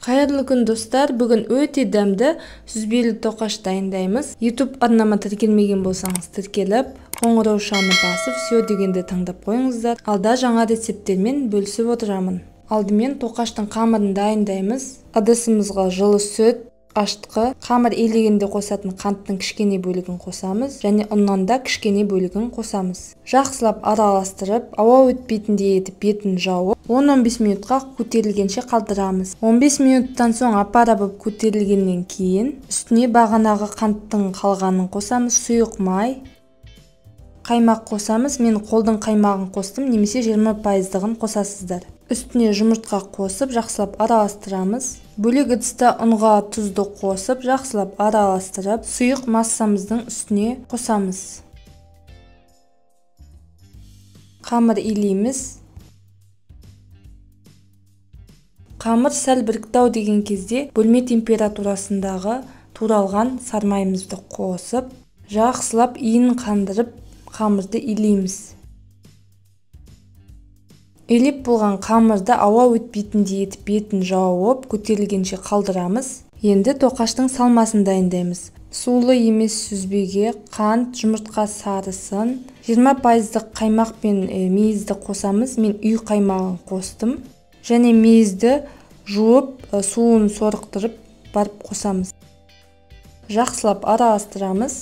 Кайырлы күн достар, бүгін өте дәмді сүзбелі тоқаш дайындаймыз. YouTube арнама тіркелмеген болсаңыз тіркеліп, қоңырау шаны басып, все дегенді таңдап қойыңыздар. Алда жаңа рецепттермен бөлісіп отырамын. Алдымен тоқаштың қамырын дайындаймыз. Ыдысымызға жылы сүт, аштықы, қамыр елегенде қосатын қанттың кішкене бөлігін қосамыз, және ұннан да кішкене бөлігін қосамыз. Жақсылап араластырып, ауа өтпейтіндей етіп бетін жауып, 10-15 минутқа көтерілгенше қалдырамыз. 15 минуттан соң апара болып көтерілгеннен кейін үстіне бағанағы қанттың қалғанын қосамыз, сұйық май, қаймақ қосамыз. Мен қолдың қаймағын қостым, немесе 20%-ығын қосасыздар. Үстіне жұмыртқа қосып, жақсылап араластырамыз. Бөлек ыдыста ұнға тұзды қосып, жақсылап араластырып, сұйық массамыздың үстіне қосамыз. Қамыр илейміз. Қамыр сәл біріктау деген кезде бөлме температурасындағы туралған сармайымызды қосып, жақсылап иін қандырып, қамырды илейміз. Илеп болған қамырды ауа өтпейтіндей етіп бетін жауып, көтерілгенше қалдырамыз. Енді тоқаштың салмасын дайындаймыз. Сулы емес сүзбеге қант, жұмыртқа сарысын, 20%-ық қаймақ пен мейізді қосамыз. Мен үй қаймағын қостым. Және мейізді жуып, суын сорықтырып барып қосамыз. Жақсылап араластырамыз.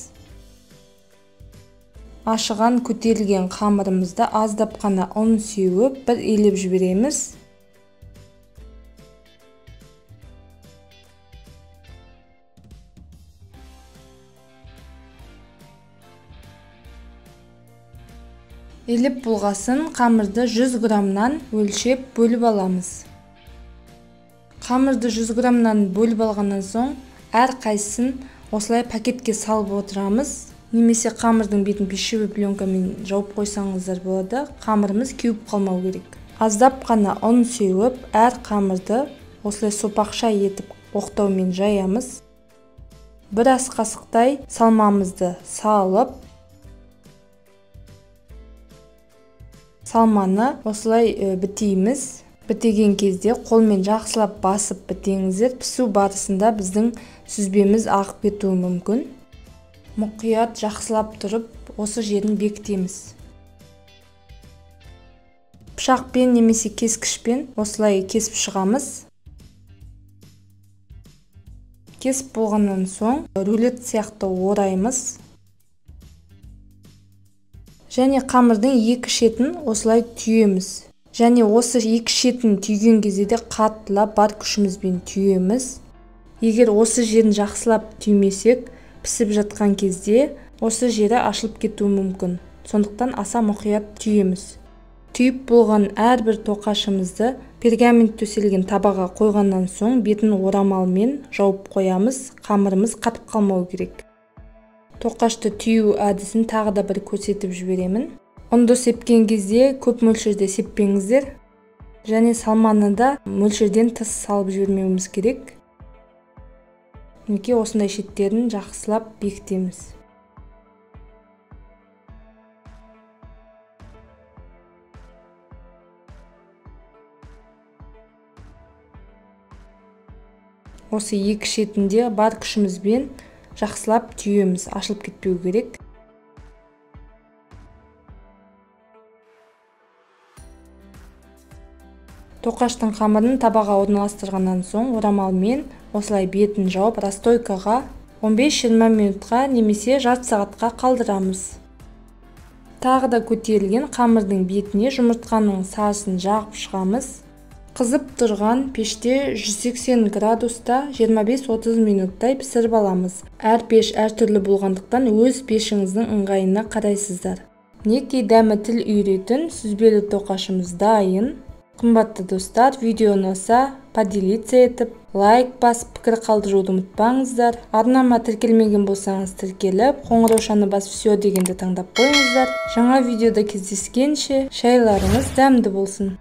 Ашыған көтерілген қамырымызды аздап қана ұн сеуіп, бір елеп жібереміз. Елеп болғасын қамырды 100 граммнан өлшеп бөліп аламыз. Қамырды 100 граммнан бөліп алғаннан соң, әр қайсысын осылай пакетке салып отырамыз. Немесе қамырдың бетін пищевой пленкамен жауып қойсаңыздар болады. Қамырымыз кеуіп қалмау керек. Аздап қана ұн сеуіп, әр қамырды осылай сопақша етіп оқтаумен жаямыз. Бір ас қасықтай салмамызды салып, салманы осылай бітейміз. Бітеген кезде қолмен жақсылап басып бітеңіздер. Пісу барысында біздің сүзбеміз ағып кетуі мүмкін. Мұқият жақсылап тұрып, осы жерін бекітеміз. Пышақпен немесе кескішпен осылай кесіп шығамыз. Кесіп болғаннан соң рулет сияқты ораймыз. Және қамырдың екі шетін осылай түйеміз. Және осы екі шетін түйген кезде де қаттылап бар күшімізбен түйеміз. Егер осы жерін жақсылап түймесек, пісіп жатқан кезде осы жері ашылып кетуі мүмкін. Сондықтан аса мұқият түйеміз. Түйіп болған әрбір тоқашымызды пергамент төселген табаға қойғаннан соң бетін орамалмен жауып қоямыз. Қамырымыз қатып қалмау керек. Тоқашты түйу әдісін тағы да бір көрсетіп жіберемін. Ұнды сепкен кезде көп мөлшерде сеппеңіздер. Және салманы да мөлшерден тыс салып жібермеуіміз керек. Неке осындай шеттерін жақсылап бекітеміз. Осы екі шетінде бар күшімізбен жақсылап түйеміз, ашылып кетпеу керек. Тоқаштың қамырын табаға орналастырғаннан соң орамалмен осылай бетін жауып расстойкаға 15-20 минутқа немесе жарты сағатқа қалдырамыз. Тағы да көтерілген қамырдың бетіне жұмыртқаның сарысын жағып шығамыз. Қызып тұрған пеште 180 градуста 25-30 минуттай пісіріп аламыз. Әр пеш әртүрлі болғандықтан өз пешіңіздің ыңғайына қарайсыздар. Неке дәмі тіл үйретін сүзбелі тоқашымыз дайын. Қымбатты достар, видео ұнаса, поделиться етіп, лайк басып, пікір қалдыруды ұмытпаңыздар. Арнама тіркелмеген болсаңыз тіркеліп, қоңырау шаны басып все дегенді таңдап қойыңыздар. Жаңа видеода кездескенше, шайларыңыз дәмді болсын.